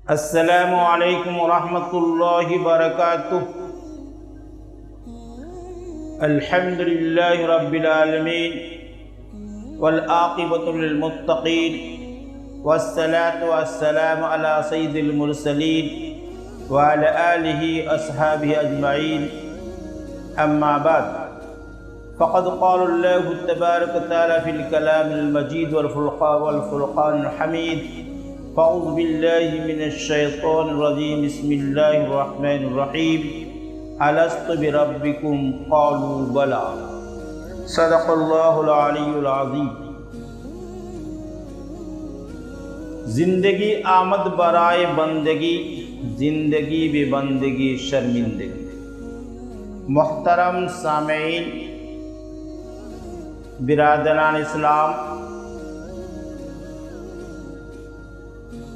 السلام علیکم ورحمۃ اللہ وبرکاتہ۔ الحمد للہ رب العالمین والعاقبۃ للمتقین والصلاة والسلام علی سید المرسلین وعلی آلہ اصحابہ اجمعین، اما بعد فقد قال اللہ تبارک وتعالی فی الکلام المجید والفرقان الحمید، فاعوذ باللہ من الشیطان الرجیم، بسم اللہ الرحمن الرحیم، الست بربکم قالوا بلی، صدق اللہ العلی العظیم۔ زندگی آمد برائے بندگی، زندگی بے بندگی شرمندگی۔ محترم سامعین، برادران اسلام،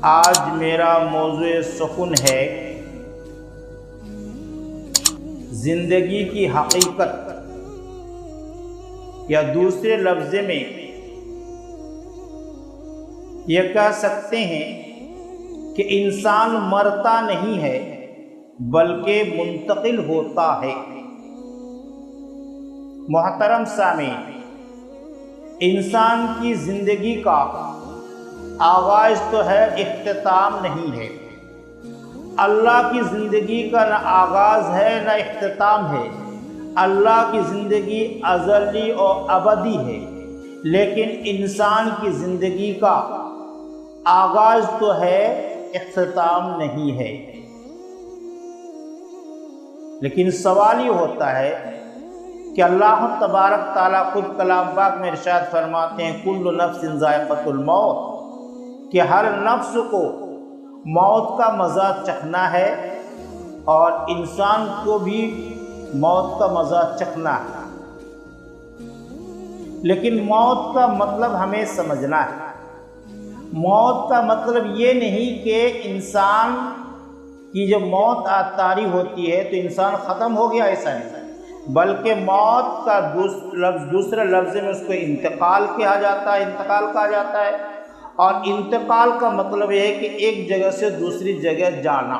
آج میرا موضوع سخن ہے زندگی کی حقیقت، یا دوسرے لفظ میں یہ کہہ سکتے ہیں کہ انسان مرتا نہیں ہے بلکہ منتقل ہوتا ہے۔ محترم سامعین، انسان کی زندگی کا آغاز تو ہے، اختتام نہیں ہے۔ اللہ کی زندگی کا نہ آغاز ہے نہ اختتام ہے۔ اللہ کی زندگی ازلی اور ابدی ہے، لیکن انسان کی زندگی کا آغاز تو ہے، اختتام نہیں ہے۔ لیکن سوال یہ ہوتا ہے کہ اللہ تبارک تعالیٰ خود کلام پاک میں ارشاد فرماتے ہیں کل نفس ذائقۃ الموت، کہ ہر نفس کو موت کا مزہ چکھنا ہے، اور انسان کو بھی موت کا مزہ چکھنا ہے۔ لیکن موت کا مطلب ہمیں سمجھنا ہے۔ موت کا مطلب یہ نہیں کہ انسان کی جب موت طاری ہوتی ہے تو انسان ختم ہو گیا، ایسا نہیں، بلکہ موت کا دوسرے لفظ میں اس کو انتقال کہا جاتا ہے، انتقال کہا جاتا ہے۔ اور انتقال کا مطلب یہ ہے کہ ایک جگہ سے دوسری جگہ جانا۔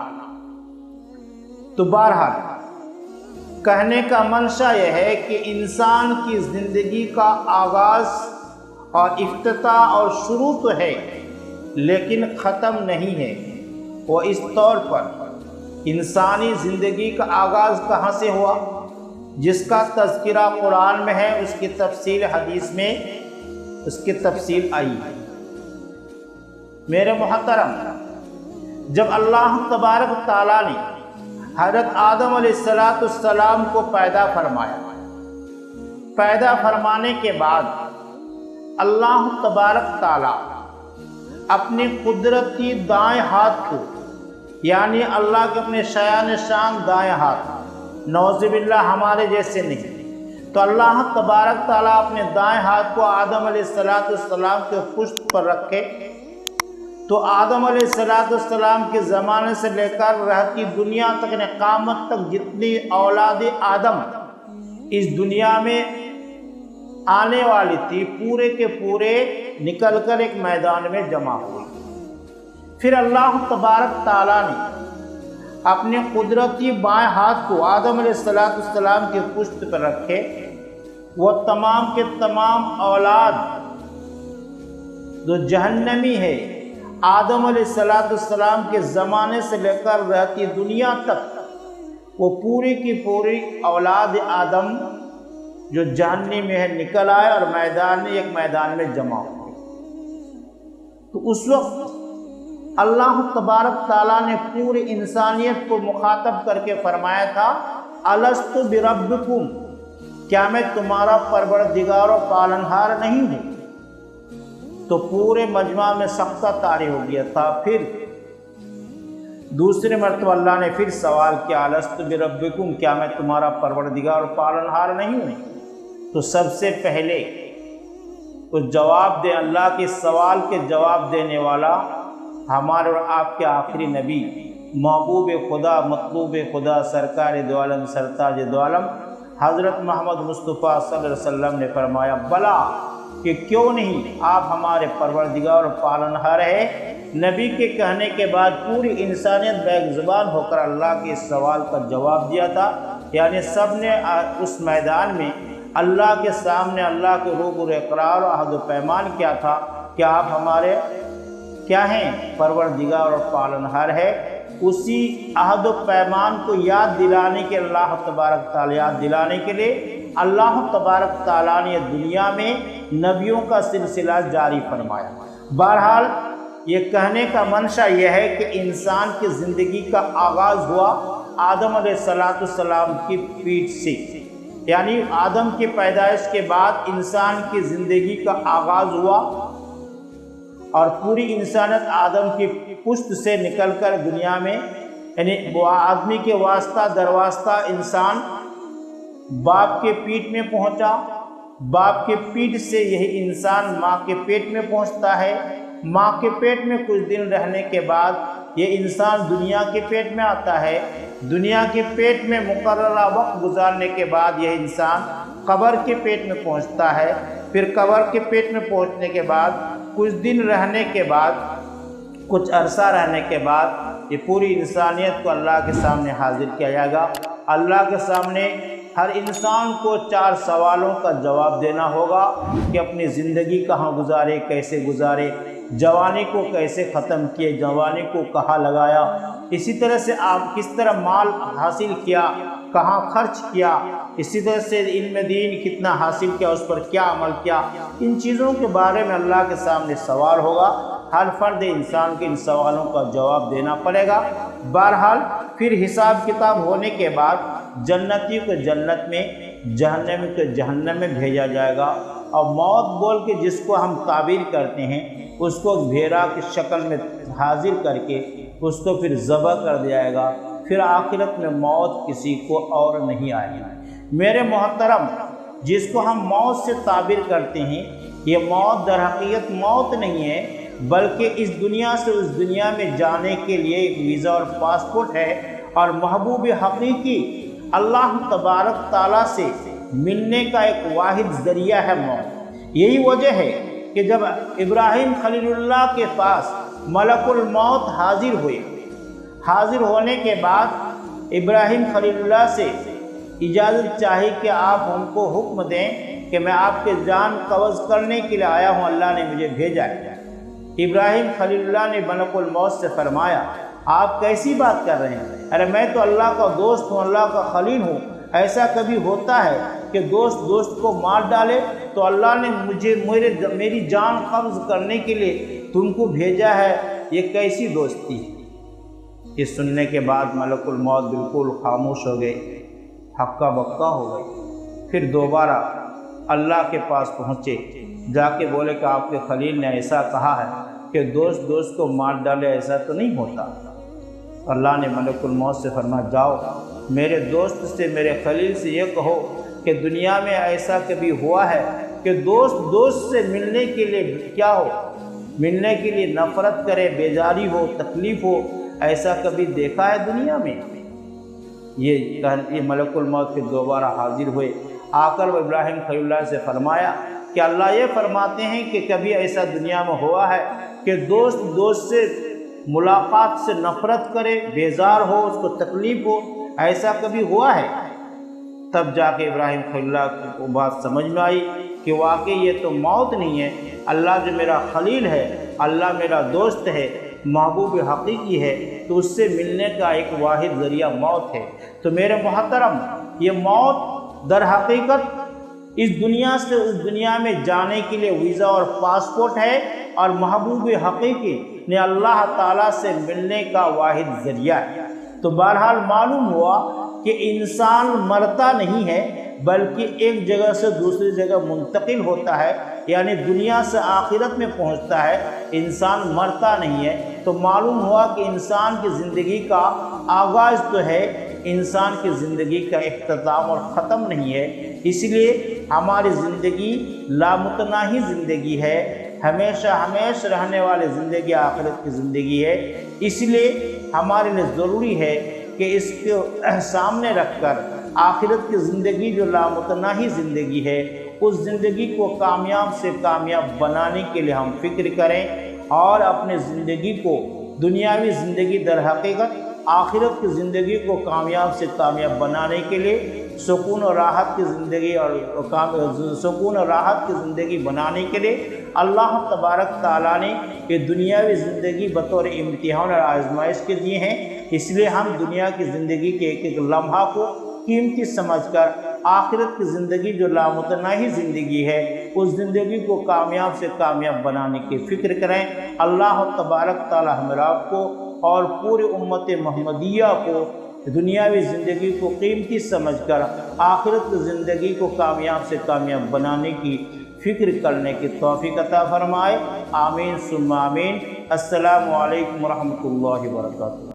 تو بہرحال کہنے کا منشا یہ ہے کہ انسان کی زندگی کا آغاز اور افتتاح اور شروع تو ہے لیکن ختم نہیں ہے۔ وہ اس طور پر انسانی زندگی کا آغاز کہاں سے ہوا، جس کا تذکرہ قرآن میں ہے، اس کی تفصیل حدیث میں اس کی تفصیل آئی ہے۔ میرے محترم، جب اللہ تبارک تعالیٰ نے حضرت آدم علیہ السلام کو پیدا فرمایا، پیدا فرمانے کے بعد اللہ تبارک تعالیٰ اپنے قدرتی دائیں ہاتھ کو، یعنی اللہ کے اپنے شایان شان دائیں ہاتھ، نعوذ باللہ ہمارے جیسے نہیں، تو اللہ تبارک تعالیٰ اپنے دائیں ہاتھ کو آدم علیہ السلام کے پشت پر رکھے، تو آدم علیہ السلام کے زمانے سے لے کر رہتی دنیا تک، قیامت تک جتنی اولاد آدم اس دنیا میں آنے والی تھی، پورے کے پورے نکل کر ایک میدان میں جمع ہوئی۔ پھر اللہ تبارک تعالیٰ نے اپنے قدرتی بائیں ہاتھ کو آدم علیہ السلام کے پشت پر رکھے، وہ تمام کے تمام اولاد جو جہنمی ہے، آدم علیہ السلام کے زمانے سے لے کر رہتی دنیا تک، وہ پوری کی پوری اولاد آدم جو جہنم میں ہے نکل آئے اور ایک میدان میں جمع ہوئے۔ تو اس وقت اللہ تبارک تعالیٰ نے پوری انسانیت کو مخاطب کر کے فرمایا تھا الست بربکم، کیا میں تمہارا پروردگار و پالنہار نہیں ہوں؟ تو پورے مجمع میں سختہ طاری ہو گیا تھا۔ پھر دوسری مرتبہ اللہ نے پھر سوال کیا الست بربکم، کیا میں تمہارا پروردگار و پالنہار نہیں ہوں؟ تو سب سے پہلے تو جواب دے، اللہ کے سوال کے جواب دینے والا ہمارے اور آپ کے آخری نبی، محبوب خدا، مطلوب خدا، سرکار دو عالم، سرتاج دو عالم حضرت محمد مصطفیٰ صلی اللہ علیہ وسلم نے فرمایا بلا، کہ کیوں نہیں آپ ہمارے پروردگار اور پالنہار ہے۔ نبی کے کہنے کے بعد پوری انسانیت بیک زبان ہو کر اللہ کے اس سوال کا جواب دیا تھا، یعنی سب نے اس میدان میں اللہ کے سامنے اللہ کے روبرو اقرار و عہد و پیمان کیا تھا کہ آپ ہمارے کیا ہیں، پروردگار اور پالنہار ہے۔ اسی عہد و پیمان کو یاد دلانے کے اللہ تبارک تعالیٰ یاد دلانے کے لیے اللہ تبارک تعالیٰ نے دنیا میں نبیوں کا سلسلہ جاری فرمایا۔ بہرحال یہ کہنے کا منشا یہ ہے کہ انسان کی زندگی کا آغاز ہوا آدم علیہ السلام کی پیٹھ سے، یعنی آدم کی پیدائش کے بعد انسان کی زندگی کا آغاز ہوا اور پوری انسانیت آدم کی پشت سے نکل کر دنیا میں، یعنی وہ آدمی کے واسطہ درواسطہ انسان باپ کے پیٹ میں پہنچا، باپ کے پیٹ سے یہی انسان ماں کے پیٹ میں پہنچتا ہے، ماں کے پیٹ میں کچھ دن رہنے کے بعد یہ انسان دنیا کے پیٹ میں آتا ہے، دنیا کے پیٹ میں مقررہ وقت گزارنے کے بعد یہ انسان قبر کے پیٹ میں پہنچتا ہے، پھر قبر کے پیٹ میں پہنچنے کے بعد کچھ دن رہنے کے بعد، کچھ عرصہ رہنے کے بعد یہ پوری انسانیت کو اللہ کے سامنے حاضر کیا جائے گا۔ اللہ کے سامنے ہر انسان کو 4 سوالوں کا جواب دینا ہوگا کہ اپنی زندگی کہاں گزارے، کیسے گزارے، جوانی کو کیسے ختم کیے، جوانی کو کہاں لگایا، اسی طرح سے آپ کس طرح مال حاصل کیا، کہاں خرچ کیا، اسی طرح سے علم دین کتنا حاصل کیا، اس پر کیا عمل کیا، ان چیزوں کے بارے میں اللہ کے سامنے سوال ہوگا۔ ہر فرد انسان کے ان سوالوں کا جواب دینا پڑے گا۔ بہرحال پھر حساب کتاب ہونے کے بعد جنتی کو جنت میں، جہنمی کو جہنم میں بھیجا جائے گا، اور موت بول کے جس کو ہم تعبیر کرتے ہیں اس کو بھیڑا کی شکل میں حاضر کر کے اس کو پھر ذبح کر دیا جائے گا۔ پھر آخرت میں موت کسی کو اور نہیں آئے گی۔ میرے محترم، جس کو ہم موت سے تعبیر کرتے ہیں، یہ موت در حقیقت موت نہیں ہے، بلکہ اس دنیا سے اس دنیا میں جانے کے لیے ایک ویزا اور پاسپورٹ ہے، اور محبوب حقیقی اللہ تبارک تعالیٰ سے ملنے کا ایک واحد ذریعہ ہے موت۔ یہی وجہ ہے کہ جب ابراہیم خلیل اللہ کے پاس ملک الموت حاضر ہوئے، حاضر ہونے کے بعد ابراہیم خلیل اللہ سے اجازت چاہی کہ آپ ہم کو حکم دیں کہ میں آپ کے جان قبض کرنے کے لیے آیا ہوں، اللہ نے مجھے بھیجا ہے۔ ابراہیم خلیل اللہ نے ملک الموت سے فرمایا، آپ کیسی بات کر رہے ہیں؟ ارے میں تو اللہ کا دوست ہوں، اللہ کا خلیل ہوں، ایسا کبھی ہوتا ہے کہ دوست دوست کو مار ڈالے؟ تو اللہ نے مجھے میری جان قبض کرنے کے لیے تم کو بھیجا ہے، یہ کیسی دوستی؟ یہ سننے کے بعد ملک الموت بالکل خاموش ہو گئے، ہکا بکا ہو گئے۔ پھر دوبارہ اللہ کے پاس پہنچے، جا کے بولے کہ آپ کے خلیل نے ایسا کہا ہے کہ دوست دوست کو مار ڈالے، ایسا تو نہیں ہوتا۔ اللہ نے ملک الموت سے فرمایا، جاؤ میرے دوست سے، میرے خلیل سے یہ کہو کہ دنیا میں ایسا کبھی ہوا ہے کہ دوست دوست سے ملنے کے لیے کیا ہو، ملنے کے لیے نفرت کرے، بیزاری ہو، تکلیف ہو، ایسا کبھی دیکھا ہے دنیا میں؟ یہ ملک الموت کے دوبارہ حاضر ہوئے، آ کر وہ ابراہیم خلیل اللہ سے فرمایا کہ اللہ یہ فرماتے ہیں کہ کبھی ایسا دنیا میں ہوا ہے کہ دوست دوست سے ملاقات سے نفرت کرے، بیزار ہو، اس کو تکلیف ہو، ایسا کبھی ہوا ہے؟ تب جا کے ابراہیم خلیل اللہ کو بات سمجھ میں آئی کہ واقعی یہ تو موت نہیں ہے، اللہ جو میرا خلیل ہے، اللہ میرا دوست ہے، محبوب حقیقی ہے، تو اس سے ملنے کا ایک واحد ذریعہ موت ہے۔ تو میرے محترم، یہ موت در حقیقت اس دنیا سے اس دنیا میں جانے کے لیے ویزا اور پاسپورٹ ہے، اور محبوب حقیقی نے اللہ تعالیٰ سے ملنے کا واحد ذریعہ ہے۔ تو بہرحال معلوم ہوا کہ انسان مرتا نہیں ہے، بلکہ ایک جگہ سے دوسری جگہ منتقل ہوتا ہے، یعنی دنیا سے آخرت میں پہنچتا ہے، انسان مرتا نہیں ہے۔ تو معلوم ہوا کہ انسان کی زندگی کا آغاز تو ہے، انسان کی زندگی کا اختتام اور ختم نہیں ہے۔ اس لیے ہماری زندگی لامتناہی زندگی ہے، ہمیشہ ہمیشہ رہنے والی زندگی آخرت کی زندگی ہے۔ اس لیے ہمارے لیے ضروری ہے کہ اس کو سامنے رکھ کر آخرت کی زندگی جو لامتناہی زندگی ہے اس زندگی کو کامیاب سے کامیاب بنانے کے لیے ہم فکر کریں اور اپنے زندگی کو دنیاوی زندگی در حقیقت آخرت کی زندگی کو کامیاب سے کامیاب بنانے کے لیے سکون و راحت کی زندگی اور سکون و راحت کی زندگی بنانے کے لیے اللہ تبارک تعالیٰ نے یہ دنیاوی زندگی بطور امتحان اور آزمائش کے دیے ہیں۔ اس لیے ہم دنیا کی زندگی کے ایک ایک لمحہ کو قیمتی سمجھ کر آخرت کی زندگی جو لامتناہی زندگی ہے اس زندگی کو کامیاب سے کامیاب بنانے کی فکر کریں۔ اللہ تبارک تعالیٰ ہم آپ کو اور پورے امت محمدیہ کو دنیاوی زندگی کو قیمتی سمجھ کر آخرت کی زندگی کو کامیاب سے کامیاب بنانے کی فکر کرنے کی توفیق عطا فرمائے۔ آمین ثم آمین۔ السلام علیکم ورحمۃ اللہ وبرکاتہ۔